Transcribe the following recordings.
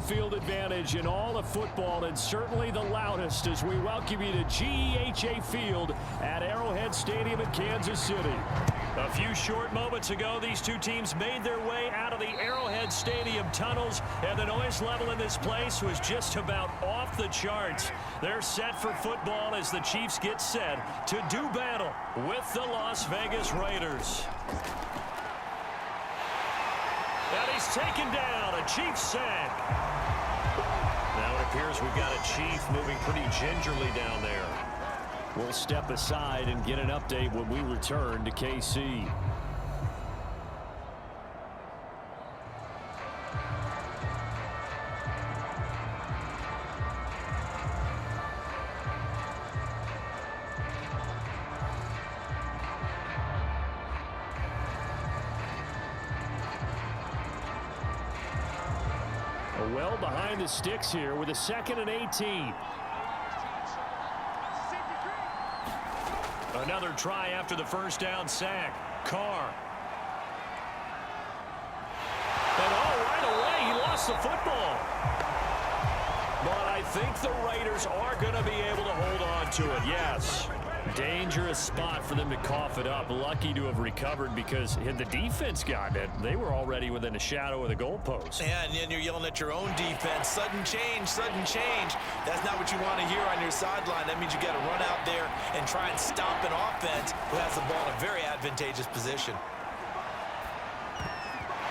field advantage in all of football, and certainly the loudest, as we welcome you to GEHA Field at Arrowhead Stadium in Kansas City. A few short moments ago, these two teams made their way out of the Arrowhead Stadium tunnels, and the noise level in this place was just about off the charts. They're set for football as the Chiefs get set to do battle with the Las Vegas Raiders. And he's taken down, a Chiefs sack. Now it appears we've got a Chief moving pretty gingerly down there. We'll step aside and get an update when we return to KC. Well behind the sticks here with a 2nd and 18. Another try after the first down sack. Carr. And right away, he lost the football. But I think the Raiders are going to be able to hold on to it, yes. Dangerous spot for them to cough it up. Lucky to have recovered because had the defense gotten it, they were already within a shadow of the goalpost. Yeah, and then you're yelling at your own defense. Sudden change, sudden change. That's not what you want to hear on your sideline. That means you got to run out there and try and stop an offense who has the ball in a very advantageous position.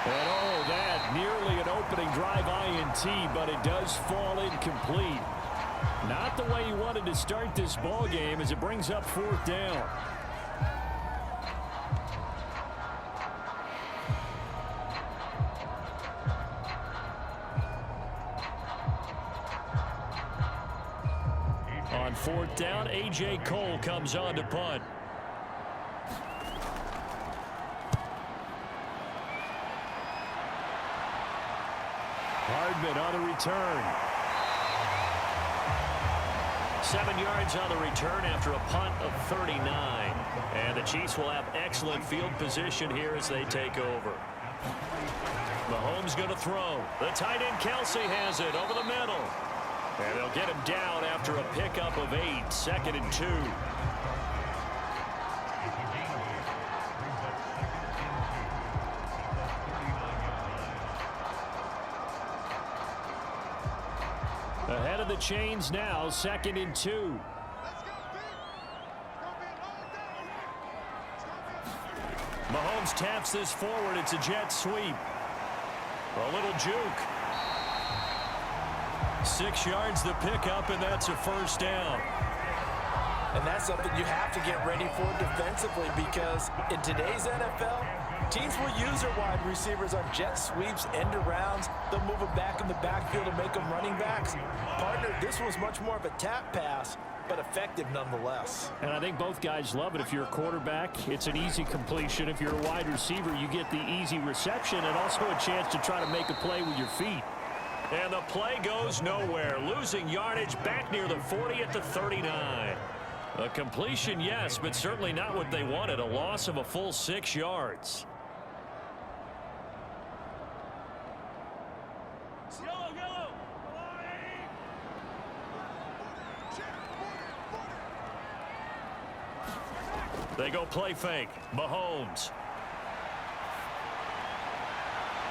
And that nearly an opening drive INT, but it does fall incomplete. Not the way you wanted to start this ball game as it brings up 4th down. On 4th down, A.J. Cole comes on to punt. Hardman on the return. 7 yards on the return after a punt of 39. And the Chiefs will have excellent field position here as they take over. Mahomes going to throw. The tight end Kelsey has it over the middle. And they'll get him down after a pickup of 8. 2nd and 2. Ahead of the chains now, 2nd and 2. Mahomes taps this forward. It's a jet sweep. A little juke. 6 yards the pickup, and that's a 1st down. And that's something you have to get ready for defensively because in today's NFL, teams will use their wide receivers on jet sweeps, end arounds. They'll move them back in the backfield and make them running backs. Partner, this was much more of a tap pass, but effective nonetheless. And I think both guys love it. If you're a quarterback, it's an easy completion. If you're a wide receiver, you get the easy reception and also a chance to try to make a play with your feet. And the play goes nowhere. Losing yardage back near the 40 at the 39. A completion, yes, but certainly not what they wanted. A loss of a full 6 yards. They go play fake. Mahomes.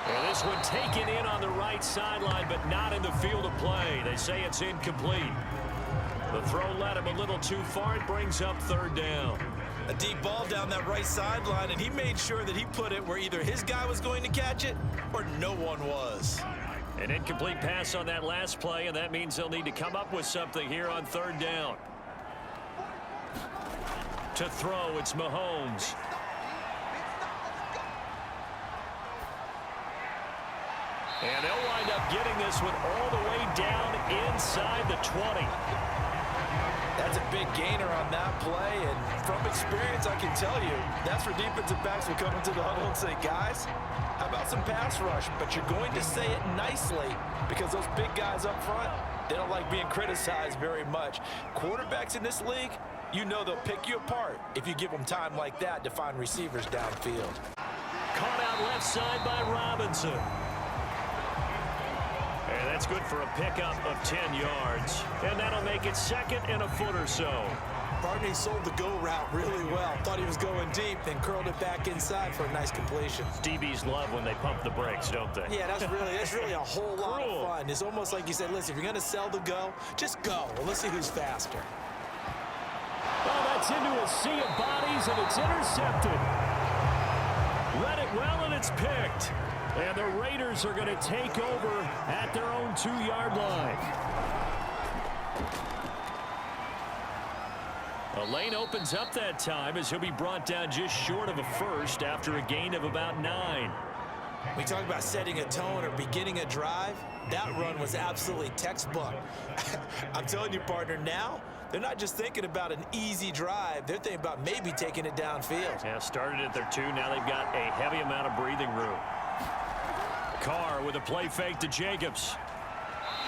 And this one taken in on the right sideline, but not in the field of play. They say it's incomplete. The throw led him a little too far. It brings up 3rd down. A deep ball down that right sideline, and he made sure that he put it where either his guy was going to catch it or no one was. An incomplete pass on that last play, and that means they'll need to come up with something here on 3rd down. To throw, it's Mahomes. And they'll wind up getting this one all the way down inside the 20. That's a big gainer on that play, and from experience, I can tell you, that's where defensive backs will come into the huddle and say, guys, how about some pass rush? But you're going to say it nicely because those big guys up front, they don't like being criticized very much. Quarterbacks in this league, you know they'll pick you apart if you give them time like that to find receivers downfield. Caught out left side by Robinson. And That's good for a pickup of 10 yards. And that'll make it second and a foot or so. Barney sold the go route really well. Thought he was going deep, then curled it back inside for a nice completion. DBs love when they pump the brakes, don't they? Yeah, that's really a whole lot of fun. It's almost like you said, listen, if you're going to sell the go, just go. Well, let's see who's faster. Well, that's into a sea of bodies, and it's intercepted. Read it well, and it's picked. And the Raiders are going to take over at their own 2-yard line. A lane opens up that time as he'll be brought down just short of a first after a gain of about 9. We talk about setting a tone or beginning a drive. That run was absolutely textbook. I'm telling you, partner, now they're not just thinking about an easy drive. They're thinking about maybe taking it downfield. Yeah, started at their 2. Now they've got a heavy amount of breathing room. Carr with a play fake to Jacobs.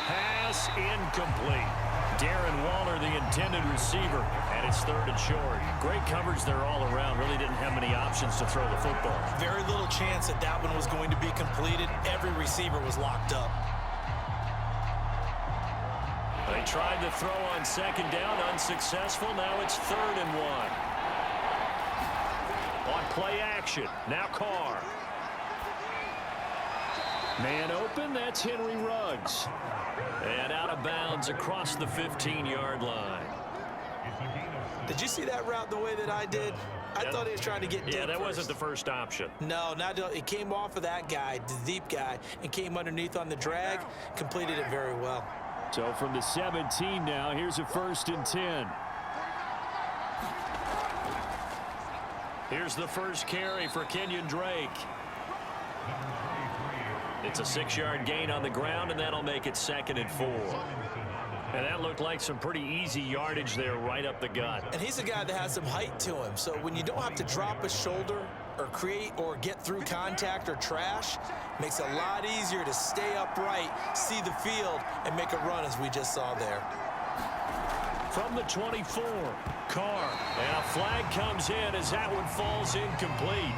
Pass incomplete. Darren Waller, the intended receiver, and it's 3rd and short. Great coverage there all around. Really didn't have many options to throw the football. Very little chance that that one was going to be completed. Every receiver was locked up. They tried to throw on 2nd down, unsuccessful. Now it's 3rd and 1. On play action, now Carr. Man open, that's Henry Ruggs. And out of bounds across the 15-yard line. Did you see that route the way that I did? I thought he was trying to get deep. Yeah, that first. wasn't the first option. No, it came off of that guy, the deep guy, and came underneath on the drag, completed it very well. So from the 17 now, here's a 1st and 10. Here's the first carry for Kenyon Drake. It's a 6-yard gain on the ground, and that'll make it 2nd and 4. And that looked like some pretty easy yardage there right up the gut. And he's a guy that has some height to him, so when you don't have to drop a shoulder or create or get through contact or trash, makes it a lot easier to stay upright, see the field, and make a run as we just saw there. From the 24, Carr, and a flag comes in as that one falls incomplete.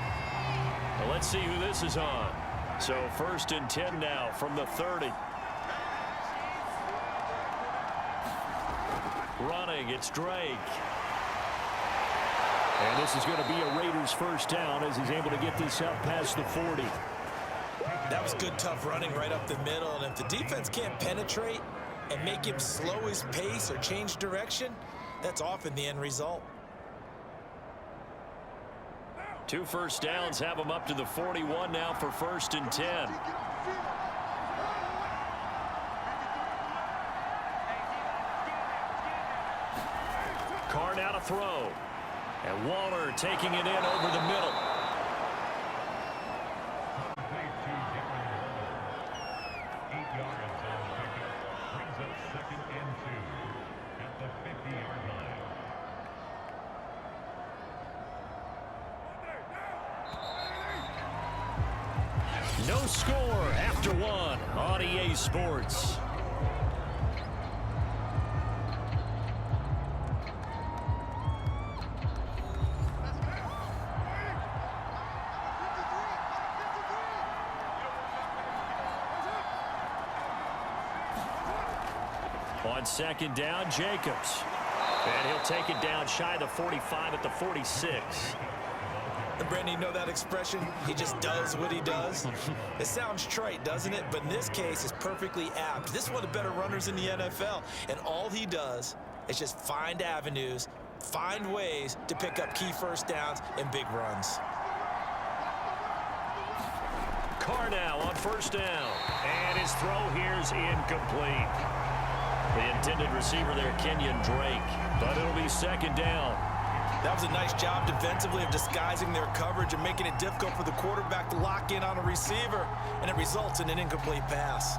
Well, let's see who this is on. So 1st and 10 now from the 30. Running, it's Drake. And this is going to be a Raiders first down as he's able to get this up past the 40. That was good, tough running right up the middle. And if the defense can't penetrate and make him slow his pace or change direction, that's often the end result. 2 first downs have him up to the 41 now for 1st and 10. Carr now to throw. And Waller taking it in over the middle. No score after 1 on EA Sports. On 2nd down, Jacobs. And he'll take it down shy of the 45 at the 46. And Brandon, you know that expression? He just does what he does. It sounds trite, doesn't it? But in this case, it's perfectly apt. This is one of the better runners in the NFL. And all he does is just find avenues, find ways to pick up key first downs and big runs. Carr now on 1st down. And his throw here's incomplete. The intended receiver there, Kenyon Drake. But it'll be 2nd down. That was a nice job defensively of disguising their coverage and making it difficult for the quarterback to lock in on a receiver, and it results in an incomplete pass.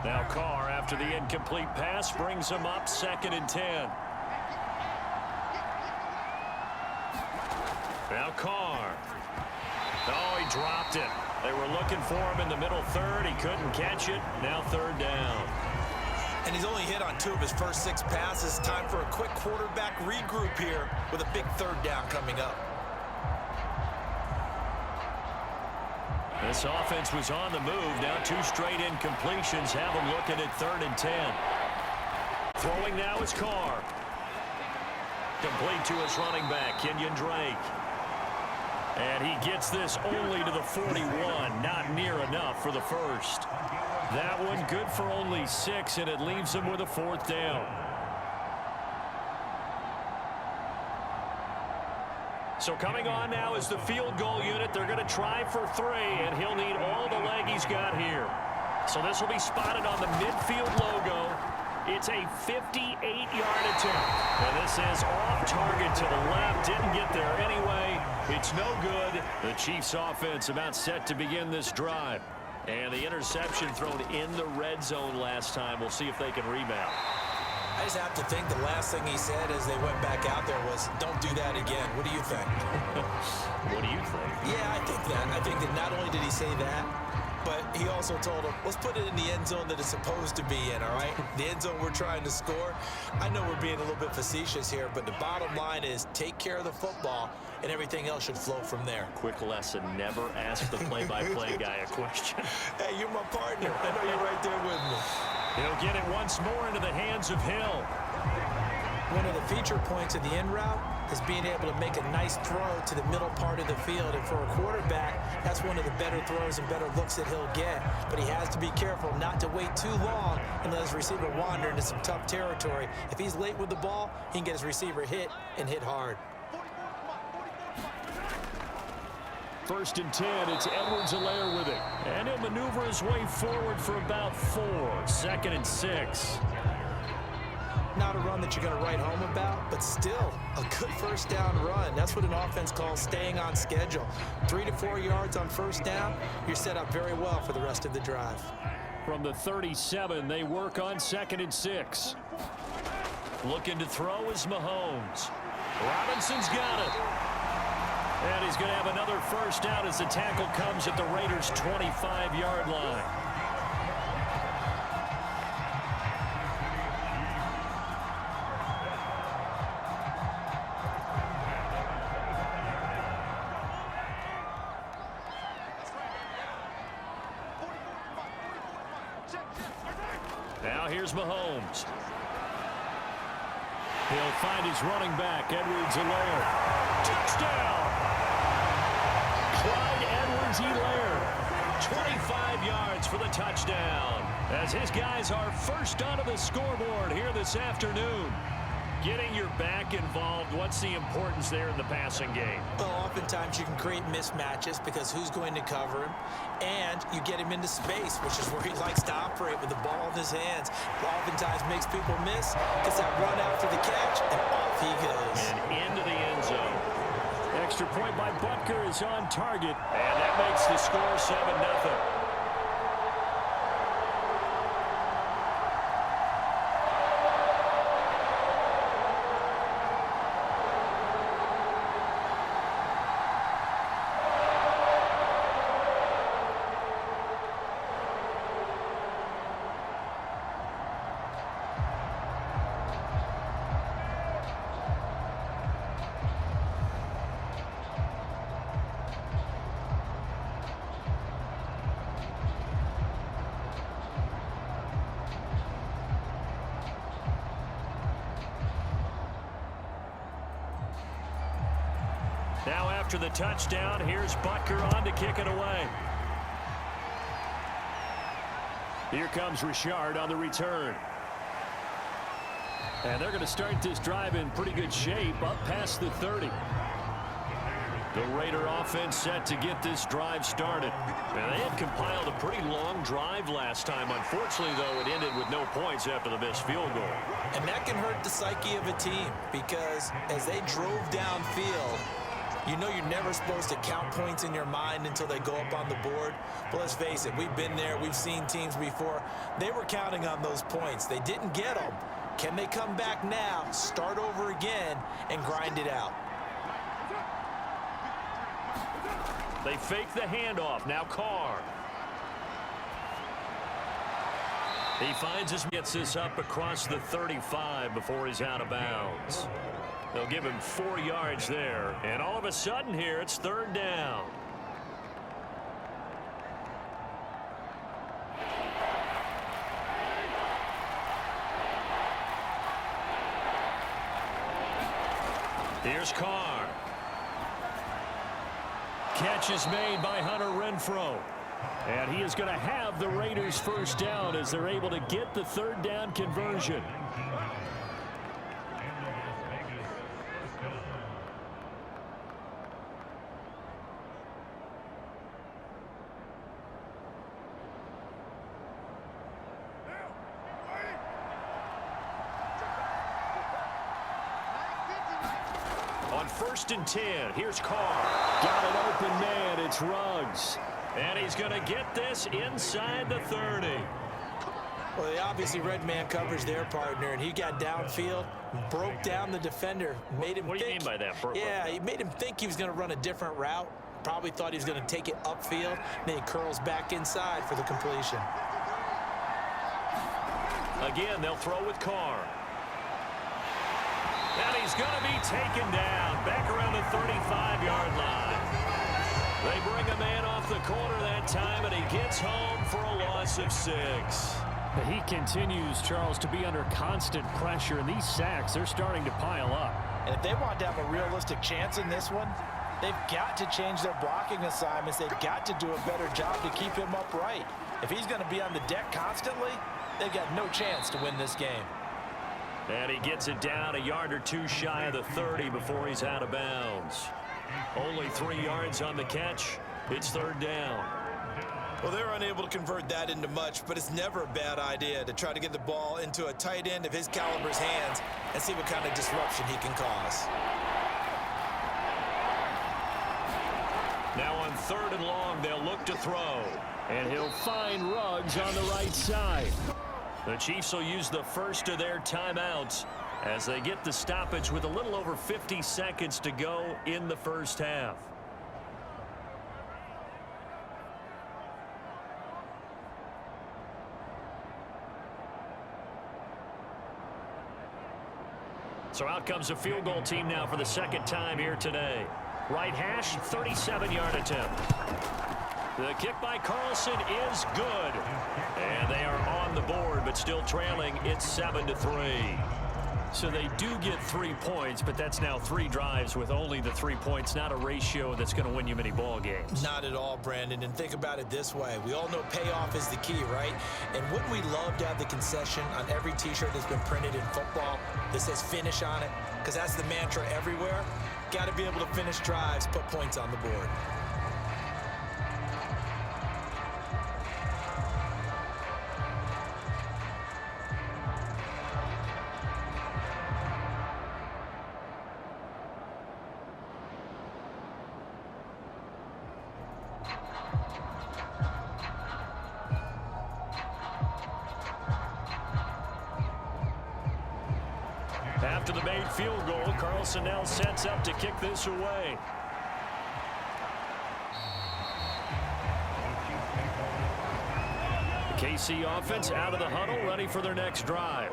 Now Carr, after the incomplete pass, brings him up 2nd and 10. Now Carr. Oh, he dropped it. They were looking for him in the middle 3rd. He couldn't catch it. Now 3rd down. And he's only hit on 2 of his first 6 passes. Time for a quick quarterback regroup here with a big 3rd down coming up. This offense was on the move. Now 2 straight incompletions have them looking at 3rd and 10. Throwing now is Carr. Complete to his running back, Kenyon Drake. And he gets this only to the 41. Not near enough for the first. That one good for only 6, and it leaves him with a 4th down. So coming on now is the field goal unit. They're going to try for 3, and he'll need all the leg he's got here. So this will be spotted on the midfield logo. It's a 58-yard attempt. And this is off target to the left. Didn't get there anyway. It's no good. The Chiefs offense about set to begin this drive. And the interception thrown in the red zone last time. We'll see if they can rebound. I just have to think the last thing he said as they went back out there was, don't do that again. What do you think? What do you think? Yeah, I think that. I think that not only did he say that, but he also told him, let's put it in the end zone that it's supposed to be in, all right? The end zone we're trying to score. I know we're being a little bit facetious here, but the bottom line is take care of the football, and everything else should flow from there. Quick lesson, never ask the play-by-play guy a question. Hey, you're my partner. I know you're right there with me. He'll get it once more into the hands of Hill. One of the feature points of the in route is being able to make a nice throw to the middle part of the field. And for a quarterback, that's one of the better throws and better looks that he'll get. But he has to be careful not to wait too long and let his receiver wander into some tough territory. If he's late with the ball, he can get his receiver hit and hit hard. 1st and 10, it's Edwards-Helaire with it. And he'll maneuver his way forward for about 4. 2nd and 6. Not a run that you're going to write home about, but still a good 1st down run. That's what an offense calls staying on schedule. 3 to 4 yards on 1st down, you're set up very well for the rest of the drive. From the 37, they work on 2nd and 6. Looking to throw is Mahomes. Robinson's got it. And he's going to have another 1st down as the tackle comes at the Raiders' 25-yard line. Now here's Mahomes. He'll find his running back, Edwards-Helaire. Touchdown! Clyde Edwards-Helaire, 25 yards for the touchdown. As his guys are first onto the scoreboard here this afternoon. Getting your back involved, what's the importance there in the passing game? Well, oftentimes you can create mismatches because who's going to cover him, and you get him into space, which is where he likes to operate with the ball in his hands. Oftentimes makes people miss, gets that run after the catch, and off he goes. And into the end zone. Extra point by Butker is on target, and that makes the score 7-0. Now after the touchdown, here's Butker on to kick it away. Here comes Richard on the return. And they're going to start this drive in pretty good shape, up past the 30. The Raider offense set to get this drive started. And they had compiled a pretty long drive last time. Unfortunately, though, it ended with no points after the missed field goal. And that can hurt the psyche of a team because as they drove downfield, you know you're never supposed to count points in your mind until they go up on the board. But let's face it, we've been there. We've seen teams before. They were counting on those points. They didn't get them. Can they come back now, start over again, and grind it out? They fake the handoff. Now Carr. He finds his, gets this up across the 35 before he's out of bounds. They'll give him 4 yards there. And all of a sudden here, it's 3rd down. Here's Carr. Catch is made by Hunter Renfrow. And he is going to have the Raiders first down as they're able to get the third down conversion. On 1st and 10, here's Carr. Got an open man, it's Ruggs. And he's going to get this inside the 30. Well, they obviously read man coverage their partner, and he got downfield, broke down the defender, made him What do you mean by that? Yeah, he made him think he was going to run a different route. Probably thought he was going to take it upfield. Then he curls back inside for the completion. Again, they'll throw with Carr. And he's going to be taken down back around the 35-yard line. They bring a man off the corner that time, and he gets home for a loss of 6. He continues, Charles, to be under constant pressure, and these sacks, they're starting to pile up. And if they want to have a realistic chance in this one, they've got to change their blocking assignments. They've got to do a better job to keep him upright. If he's going to be on the deck constantly, they've got no chance to win this game. And he gets it down a yard or two shy of the 30 before he's out of bounds. Only 3 yards on the catch. It's third down. Well, they're unable to convert that into much, but it's never a bad idea to try to get the ball into a tight end of his caliber's hands and see what kind of disruption he can cause. Now on 3rd and long, they'll look to throw. And he'll find Ruggs on the right side. The Chiefs will use the first of their timeouts as they get the stoppage with a little over 50 seconds to go in the first half. So out comes a field goal team now for the second time here today. Right hash, 37-yard attempt. The kick by Carlson is good. And they are on the board, but still trailing. It's 7-3. So they do get 3 points, but that's now 3 drives with only the 3 points. Not a ratio that's going to win you many ball games. Not at all, Brandon. And think about it this way. We all know payoff is the key, right? And wouldn't we love to have the concession on every T-shirt that's been printed in football that says finish on it? Because that's the mantra everywhere. Got to be able to finish drives, put points on the board. After the made field goal, Carlson now sets up to kick this away. The KC offense out of the huddle, ready for their next drive.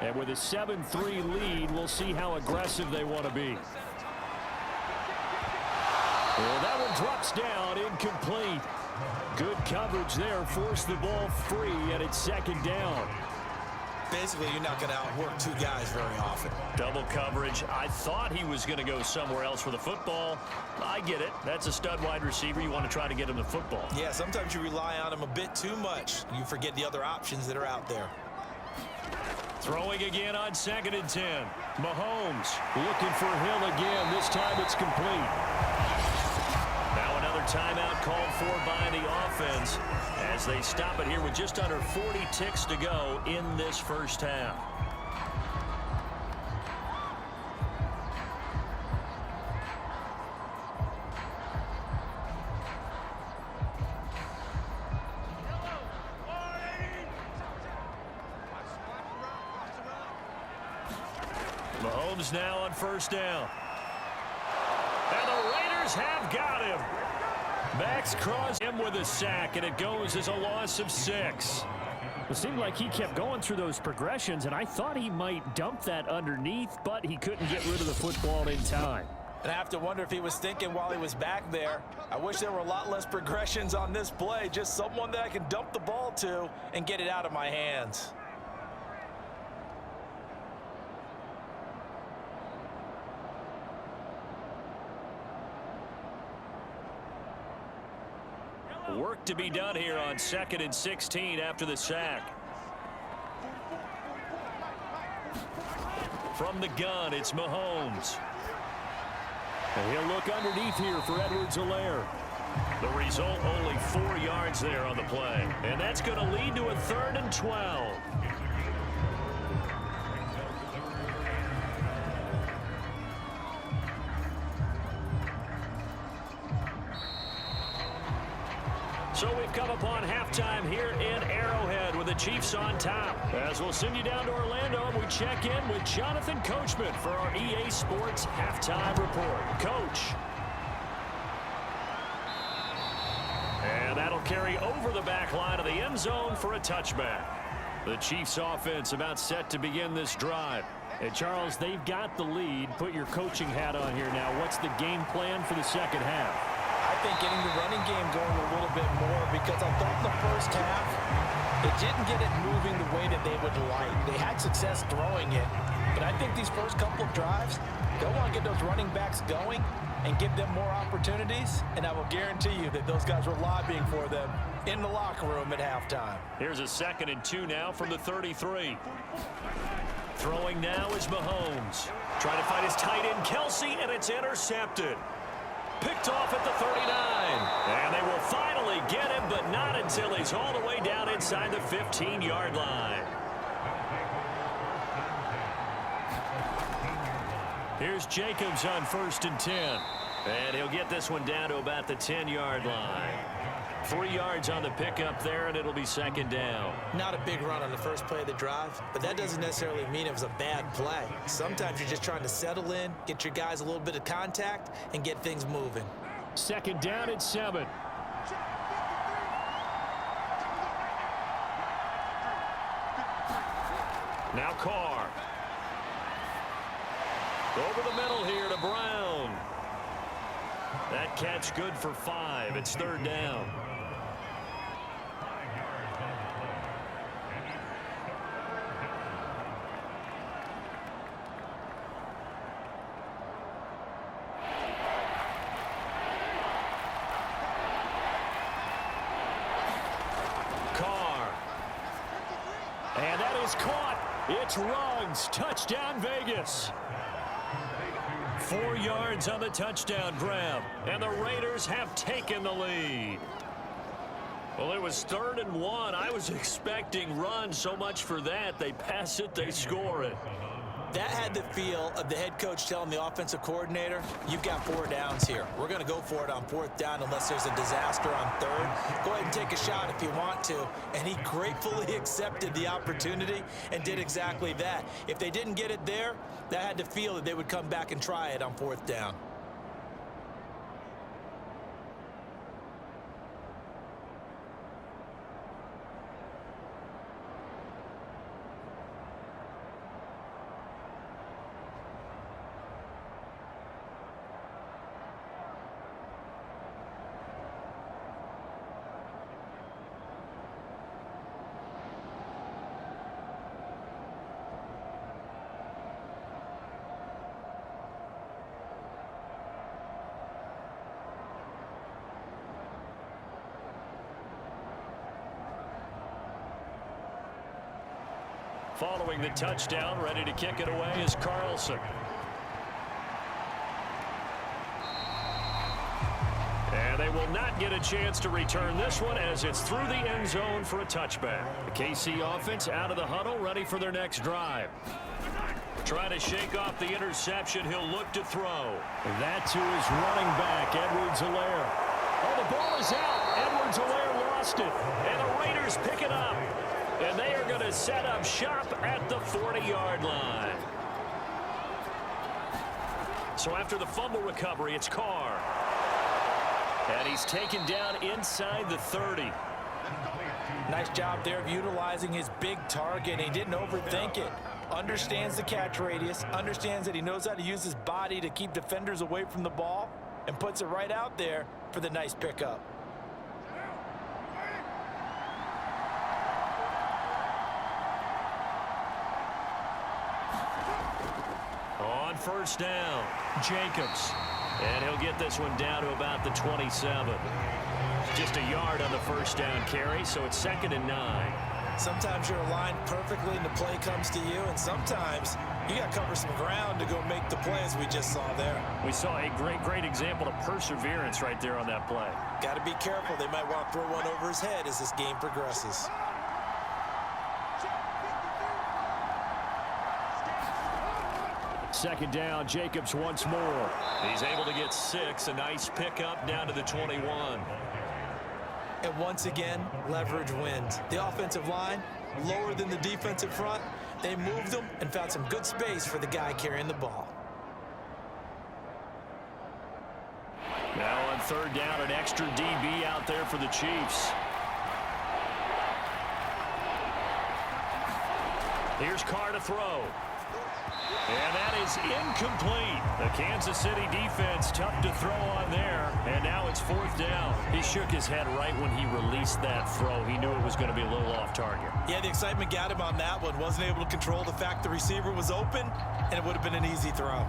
And with a 7-3 lead, we'll see how aggressive they want to be. And that one drops down, incomplete. Good coverage there, forced the ball free, and it's second down. Basically, you're not going to outwork 2 guys very often. Double coverage. I thought he was going to go somewhere else for the football. I get it. That's a stud wide receiver. You want to try to get him the football. Yeah, sometimes you rely on him a bit too much. You forget the other options that are out there. Throwing again on 2nd and 10. Mahomes looking for Hill again. This time it's complete. Now another timeout called for by the offense as they stop it here with just under 40 ticks to go in this first half. Mahomes now on first down. And the Raiders have got him. Max Crosby him with a sack, and it goes as a loss of 6. It seemed like he kept going through those progressions, and I thought he might dump that underneath, but he couldn't get rid of the football in time. And I have to wonder if he was thinking while he was back there, I wish there were a lot less progressions on this play, just someone that I can dump the ball to and get it out of my hands. Work to be done here on 2nd and 16 after the sack. From the gun, it's Mahomes. And he'll look underneath here for Edwards-Helaire. The result, only 4 yards there on the play. And that's going to lead to a 3rd and 12. So we've come upon halftime here in Arrowhead with the Chiefs on top. As we'll send you down to Orlando, and we check in with Jonathan Coachman for our EA Sports Halftime Report. Coach. And that'll carry over the back line of the end zone for a touchback. The Chiefs offense about set to begin this drive. And Charles, they've got the lead. Put your coaching hat on here now. What's the game plan for the second half? I think getting the running game going a little bit more, because I thought in the first half they didn't get it moving the way that they would like. They had success throwing it, but I think these first couple of drives, they'll want to get those running backs going and give them more opportunities, and I will guarantee you that those guys were lobbying for them in the locker room at halftime. Here's a 2nd and 2 now from the 33. Throwing now is Mahomes. Trying to find his tight end, Kelsey, and it's intercepted. Picked off at the 39. And they will finally get him, but not until he's all the way down inside the 15-yard line. Here's Jacobs on 1st and 10. And he'll get this one down to about the 10-yard line. 3 yards on the pickup there, and it'll be 2nd down. Not a big run on the first play of the drive, but that doesn't necessarily mean it was a bad play. Sometimes you're just trying to settle in, get your guys a little bit of contact, and get things moving. 2nd down and 7. Now Carr. Over the middle here to Brown. That catch good for 5. It's 3rd down. Carr. And that is caught. It's Ruggs. Touchdown, Vegas. 4 yards on the touchdown grab, and the Raiders have taken the lead. Well, it was 3rd and 1. I was expecting runs, so much for that. They pass it, they score it. That had the feel of the head coach telling the offensive coordinator, you've got 4 downs here. We're going to go for it on 4th down unless there's a disaster on 3rd. Go ahead and take a shot if you want to. And he gratefully accepted the opportunity and did exactly that. If they didn't get it there, that had the feel that they would come back and try it on 4th down. Following the touchdown, ready to kick it away is Carlson. And they will not get a chance to return this one as it's through the end zone for a touchback. The KC offense out of the huddle, ready for their next drive. Trying to shake off the interception, he'll look to throw. And that's who is running back, Edwards-Helaire. Oh, the ball is out. Edwards-Helaire lost it. And the Raiders pick it up. And they are going to set up shop at the 40-yard line. So after the fumble recovery, it's Carr. And he's taken down inside the 30. Nice job there of utilizing his big target. He didn't overthink it. Understands the catch radius. Understands that he knows how to use his body to keep defenders away from the ball. And puts it right out there for the nice pickup. On 1st down, Jacobs. And he'll get this one down to about the 27. Just a yard on the first down carry, so it's 2nd and 9. Sometimes you're aligned perfectly and the play comes to you, and sometimes you got to cover some ground to go make the play, as we just saw there. We saw a great example of perseverance right there on that play. Got to be careful. They might want to throw one over his head as this game progresses. Second down, Jacobs once more. He's able to get 6, a nice pickup down to the 21. And once again, leverage wins. The offensive line, lower than the defensive front. They moved them and found some good space for the guy carrying the ball. Now on 3rd down, an extra DB out there for the Chiefs. Here's Carr to throw. And that is incomplete. The Kansas City defense tough to throw on there. And now it's 4th down. He shook his head right when he released that throw. He knew it was going to be a little off target. Yeah, the excitement got him on that one. Wasn't able to control the fact the receiver was open, and it would have been an easy throw.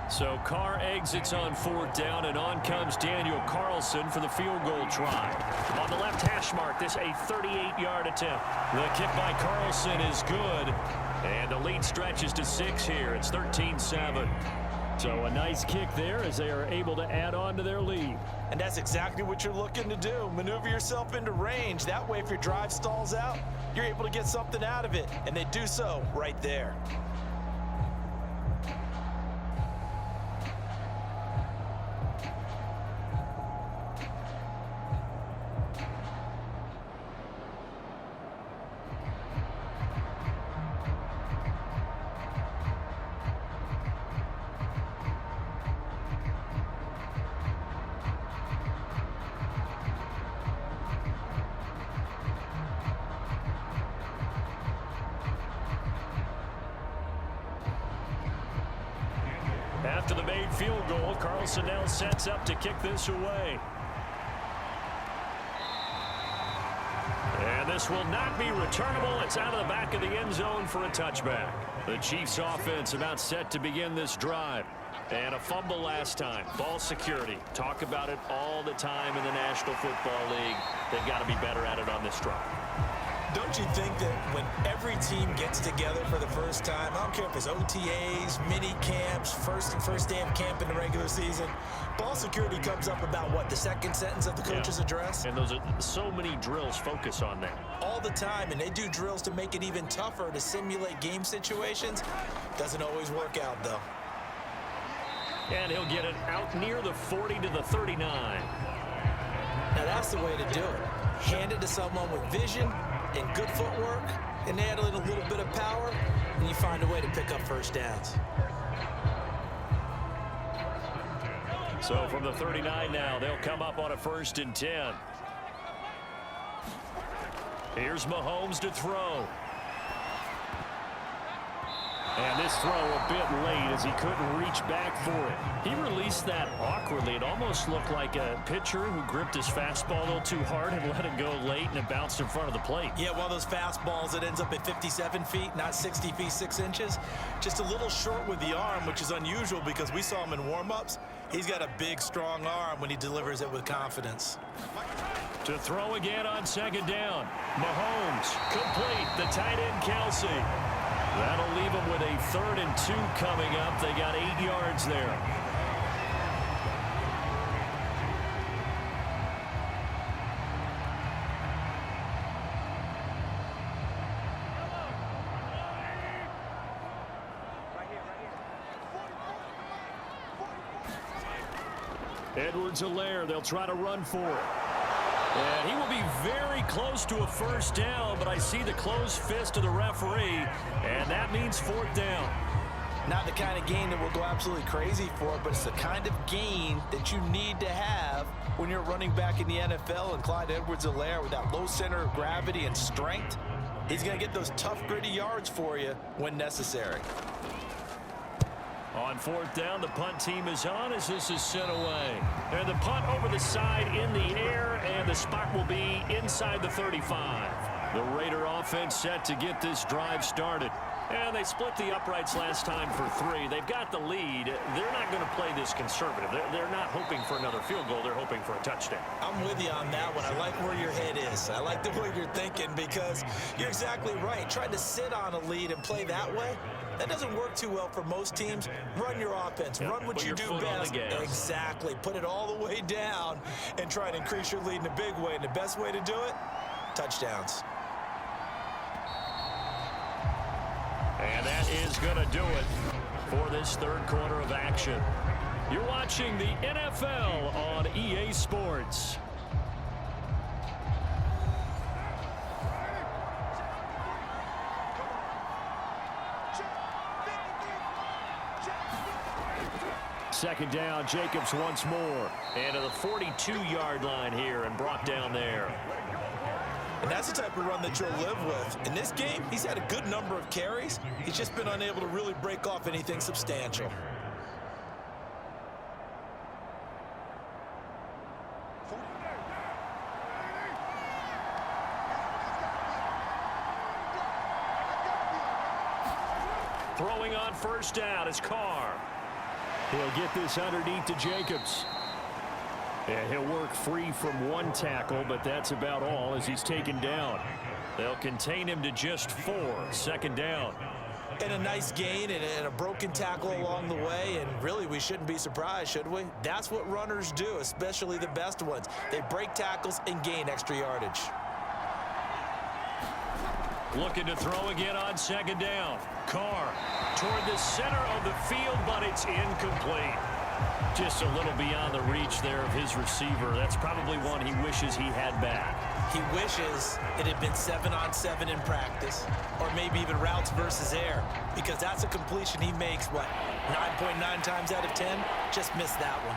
So Carr exits on 4th down, and on comes Daniel Carlson for the field goal try. On the left hash mark, this a 38-yard attempt. The kick by Carlson is good, and the lead stretches to 6 here. It's 13-7. So a nice kick there as they are able to add on to their lead. And that's exactly what you're looking to do. Maneuver yourself into range. That way, if your drive stalls out, you're able to get something out of it. And they do so right there. After the made field goal, Carlson now sets up to kick this away. And this will not be returnable. It's out of the back of the end zone for a touchback. The Chiefs offense about set to begin this drive. And a fumble last time. Ball security. Talk about it all the time in the National Football League. They've got to be better at it on this drive. Don't you think that when every team gets together for the first time, I don't care if it's OTAs, mini camps, first day of camp in the regular season, ball security comes up about what, the second sentence of the coach's address? And those are so many drills focus on that. All the time, and they do drills to make it even tougher to simulate game situations. Doesn't always work out, though. And he'll get it out near the 40 to the 39. Now that's the way to do it. Hand it to someone with vision and good footwork, and add in a little bit of power, and you find a way to pick up first downs. So from the 39 now, they'll come up on a 1st and 10. Here's Mahomes to throw. And this throw a bit late as he couldn't reach back for it. He released that awkwardly. It almost looked like a pitcher who gripped his fastball a little too hard and let it go late, and it bounced in front of the plate. Yeah, one of those fastballs that ends up at 57 feet, not 60 feet 6 inches. Just a little short with the arm, which is unusual because we saw him in warm-ups. He's got a big, strong arm when he delivers it with confidence. To throw again on 2nd down. Mahomes, complete. The tight end, Kelsey. That'll leave them with a 3rd and 2 coming up. They got 8 yards there. Edwards-Helaire, they'll try to run for it. And he will be very close to a 1st down, but I see the closed fist of the referee, and that means 4th down. Not the kind of gain that we'll go absolutely crazy for, but it's the kind of gain that you need to have when you're running back in the NFL. And Clyde Edwards-Helaire, with that low center of gravity and strength, he's going to get those tough, gritty yards for you when necessary. On 4th down, the punt team is on as this is sent away. And the punt over the side in the air, and the spot will be inside the 35. The Raider offense set to get this drive started. And they split the uprights last time for 3. They've got the lead. They're not going to play this conservative. They're not hoping for another field goal. They're hoping for a touchdown. I'm with you on that one. I like where your head is. I like the way you're thinking because you're exactly right. Trying to sit on a lead and play that way, that doesn't work too well for most teams. Run your offense. Yep, run what you do best. Exactly. Put it all the way down and try to increase your lead in a big way. And the best way to do it, touchdowns. And that is going to do it for this third quarter of action. You're watching the NFL on EA Sports. Second down, Jacobs once more. And to the 42-yard line here and brought down there. And that's the type of run that you'll live with. In this game, he's had a good number of carries. He's just been unable to really break off anything substantial. Throwing on first down is Carr. He'll get this underneath to Jacobs. And he'll work free from one tackle, but that's about all as he's taken down. They'll contain him to just 4. Second down. And a nice gain and a broken tackle along the way, and really we shouldn't be surprised, should we? That's what runners do, especially the best ones. They break tackles and gain extra yardage. Looking to throw again on second down. Carr toward the center of the field, but it's incomplete. Just a little beyond the reach there of his receiver. That's probably one he wishes he had back. He wishes it had been 7-on-7 in practice, or maybe even routes versus air, because that's a completion he makes, what, 9.9 times out of 10? Just missed that one.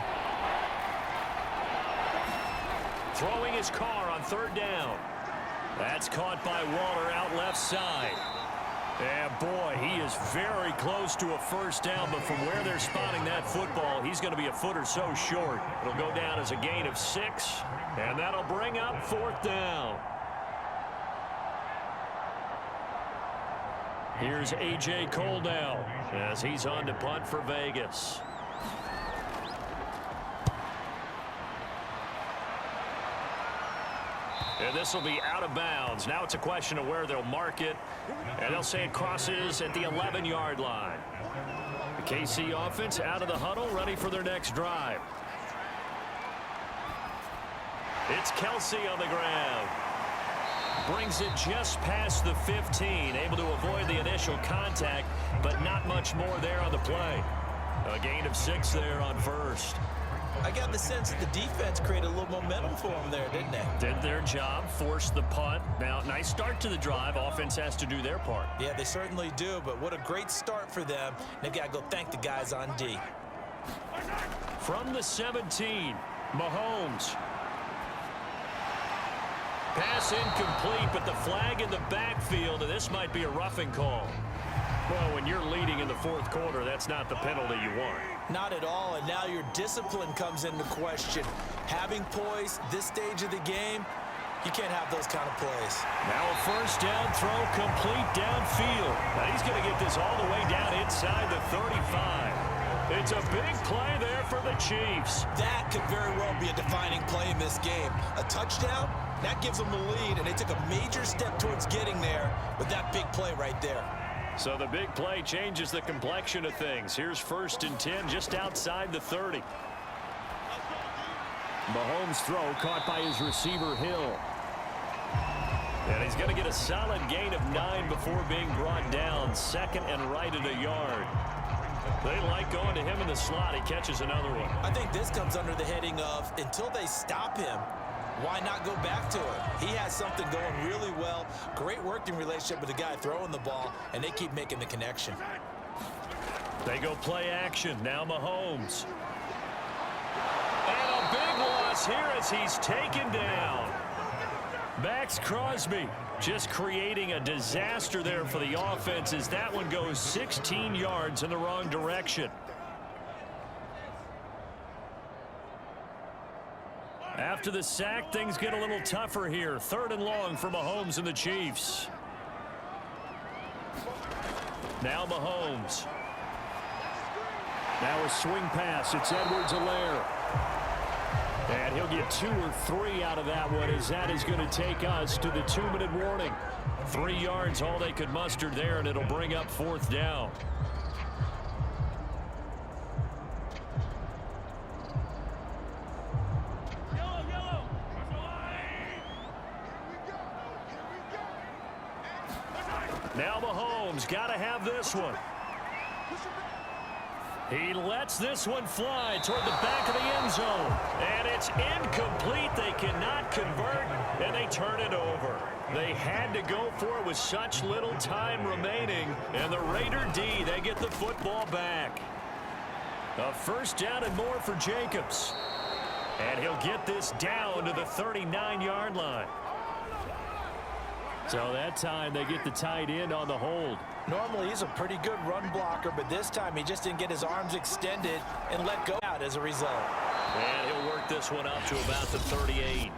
Throwing his Carr on third down. That's caught by Waller out left side. And boy, he is very close to a first down, but from where they're spotting that football, he's going to be a foot or so short. It'll go down as a gain of 6, and that'll bring up fourth down. Here's A.J. Coldell as he's on to punt for Vegas. And this will be out of bounds. Now it's a question of where they'll mark it. And they'll say it crosses at the 11-yard line. The KC offense out of the huddle, ready for their next drive. It's Kelsey on the ground. Brings it just past the 15. Able to avoid the initial contact, but not much more there on the play. A gain of 6 there on first. I got the sense that the defense created a little momentum for them there, didn't they? Did their job, forced the punt. Now, nice start to the drive. Offense has to do their part. Yeah, they certainly do, but what a great start for them. They've got to go thank the guys on D. From the 17, Mahomes. Pass incomplete, but the flag in the backfield, and this might be a roughing call. Well, when you're leading in the fourth quarter, that's not the penalty you want. Not at all, and now your discipline comes into question. Having poise this stage of the game, you can't have those kind of plays. Now a first down throw complete downfield. Now he's going to get this all the way down inside the 35. It's a big play there for the Chiefs. That could very well be a defining play in this game. A touchdown, that gives them the lead, and they took a major step towards getting there with that big play right there. So the big play changes the complexion of things. Here's 1st and 10 just outside the 30. Mahomes' throw caught by his receiver Hill. And he's going to get a solid gain of 9 before being brought down. 2nd and right at a yard. They like going to him in the slot. He catches another one. I think this comes under the heading of until they stop him, why not go back to it? He has something going really well. Great working relationship with the guy throwing the ball, and they keep making the connection. They go play action. Now Mahomes. And a big loss here as he's taken down. Max Crosby just creating a disaster there for the offense as that one goes 16 yards in the wrong direction. After the sack, things get a little tougher here. 3rd and long for Mahomes and the Chiefs. Now Mahomes. Now a swing pass. It's Edwards-Helaire. And he'll get 2 or 3 out of that one, as that is going to take us to the 2-minute warning. 3 yards, all they could muster there, and it'll bring up 4th down. Now Mahomes got to have this one. He lets this one fly toward the back of the end zone. And it's incomplete. They cannot convert, and they turn it over. They had to go for it with such little time remaining. And the Raider D, they get the football back. A 1st down and more for Jacobs. And he'll get this down to the 39-yard line. So that time they get the tight end on the hold. Normally he's a pretty good run blocker, but this time he just didn't get his arms extended and let go out as a result. And he'll work this one up to about the 38.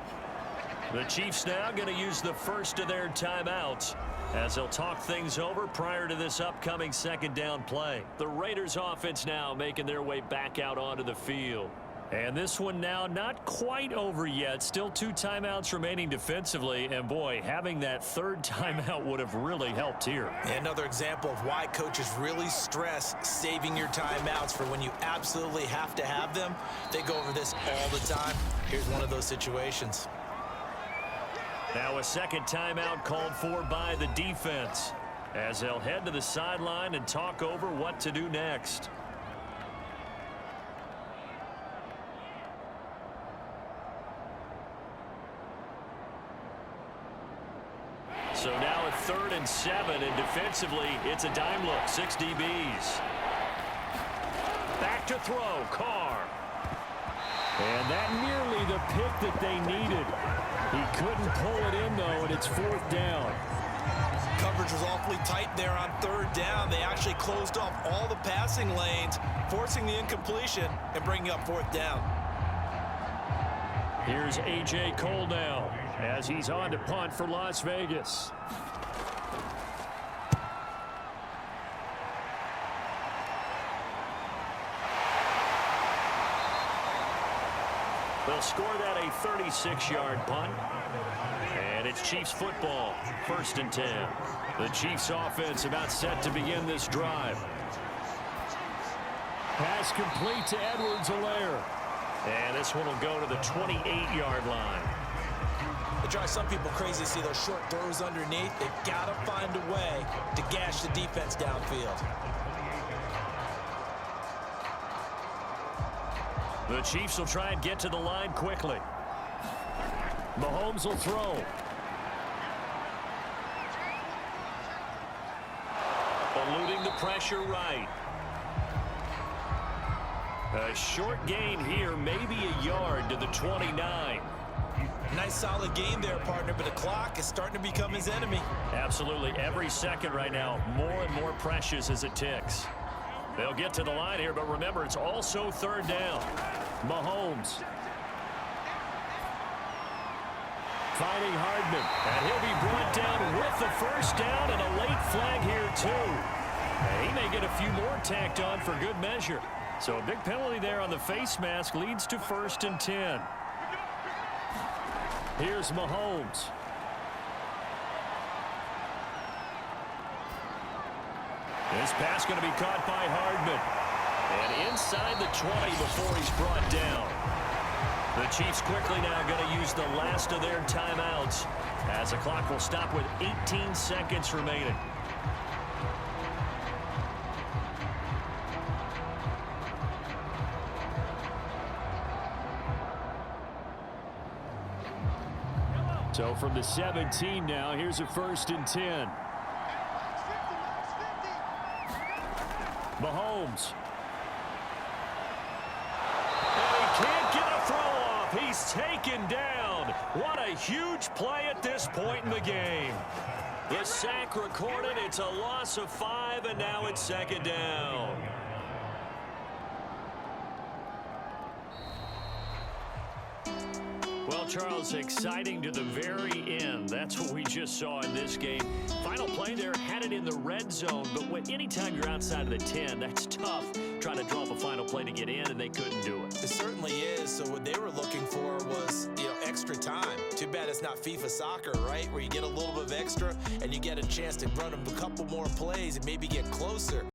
The Chiefs now going to use the first of their timeouts as they'll talk things over prior to this upcoming 2nd down play. The Raiders offense now making their way back out onto the field. And this one now not quite over yet. Still 2 timeouts remaining defensively. And, boy, having that 3rd timeout would have really helped here. Another example of why coaches really stress saving your timeouts for when you absolutely have to have them. They go over this all the time. Here's one of those situations. Now a 2nd timeout called for by the defense as they'll head to the sideline and talk over what to do next. So now a 3rd and 7, and defensively, it's a dime look. 6 DBs. Back to throw, Carr. And that nearly the pick that they needed. He couldn't pull it in, though, and it's 4th down. Coverage was awfully tight there on 3rd down. They actually closed off all the passing lanes, forcing the incompletion and bringing up 4th down. Here's A.J. Cole now as he's on to punt for Las Vegas. They'll score that a 36-yard punt. And it's Chiefs football, 1st and 10. The Chiefs offense about set to begin this drive. Pass complete to Edwards-Helaire. And this one will go to the 28-yard line. It drives some people crazy to see those short throws underneath. They've got to find a way to gash the defense downfield. The Chiefs will try and get to the line quickly. Mahomes will throw. Eluding the pressure right. A short gain here, maybe a yard to the 29. Nice solid game there, partner, but the clock is starting to become his enemy. Absolutely. Every second right now, more and more precious as it ticks. They'll get to the line here, but remember, it's also 3rd down. Mahomes. Finding Hardman. And he'll be brought down with the 1st down and a late flag here, too. And he may get a few more tacked on for good measure. So a big penalty there on the face mask leads to 1st and 10. Here's Mahomes. This pass going to be caught by Hardman. And inside the 20 before he's brought down. The Chiefs quickly now going to use the last of their timeouts as the clock will stop with 18 seconds remaining. So from the 17 now, here's a 1st and 10. Mahomes. And he can't get a throw off. He's taken down. What a huge play at this point in the game. The sack recorded. It's a loss of 5, and now it's 2nd down. Charles, exciting to the very end. That's what we just saw in this game. Final play there, had it in the red zone, but anytime you're outside of the 10, that's tough. Trying to draw up a final play to get in, and they couldn't do it. It certainly is. So what they were looking for was, extra time. Too bad it's not FIFA soccer, right? Where you get a little bit of extra and you get a chance to run a couple more plays and maybe get closer.